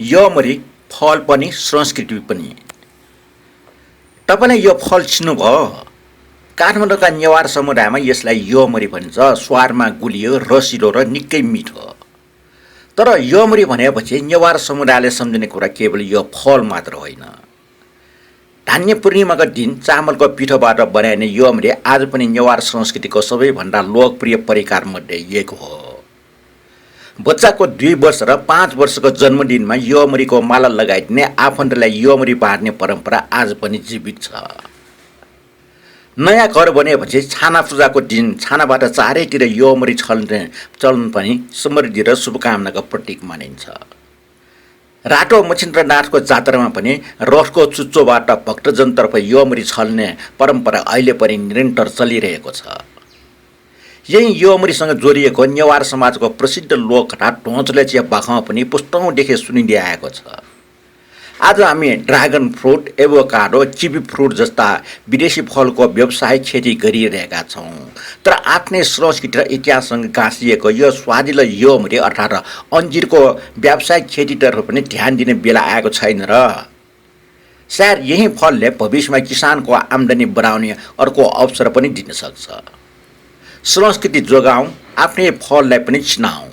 यमरी फल पनि संस्कृति पनि। तपाईँले यो फल चिन्नुभयो? काठमाडौँका नेवार समुदायमा यसलाई यमरी भनिन्छ। स्वादमा गुलियो, रसिलो र निकै मिठो। तर यमरी भनेपछि नेवार समुदायले सम्झिने कुरा केवल यो फल मात्र होइन। धान्य पूर्णिमाका दिन चामलको पिठोबाट बनाइने यमरी आज पनि नेवार संस्कृतिको सबैभन्दा लोकप्रिय परिकारमध्ये एक हो। बच्चाको 2 वर्ष र 5 वर्षको जन्मदिनमा यमरीको माला लगाइदिने, आफन्तलाई यमरी बाँड्ने परम्परा आज पनि जीवित छ। नयाँ घर बनेपछि छाना पूजाको दिन छानाबाट चारैतिर यमरी छल्ने चलन पनि समृद्धि र शुभकामनाको प्रतीक मानिन्छ। राटो मच्छिन्द्रनाथको जात्रामा पनि रथको चुच्चोबाट भक्तजनतर्फ यमरी छल्ने परम्परा अहिले पनि निरन्तर चलिरहेको छ। यही यमरीसँग जोडिएको नेवार समाजको प्रसिद्ध लोककथा ढोँचलेचिया बाखामा पनि पुस्तौँदेखि सुनिँदै आएको छ। आज हामी dragon fruit, avocado, kiwi fruit जस्ता विदेशी फलको व्यावसायिक खेती गरिरहेका छौँ। तर आफ्नै संस्कृति र इतिहाससँग गाँसिएको यो स्वादिलो यमरी अर्थात् अन्जिरको व्यावसायिक खेतीतर्फ पनि ध्यान दिने बेला आएको छैन र। सायद यही फलले भविष्यमा किसानको आम्दानी बढाउने अर्को अवसर पनि दिन सक्छ। संस्कृति जोगाउँ, आफ्नै फललाई पनि चिनाउँ।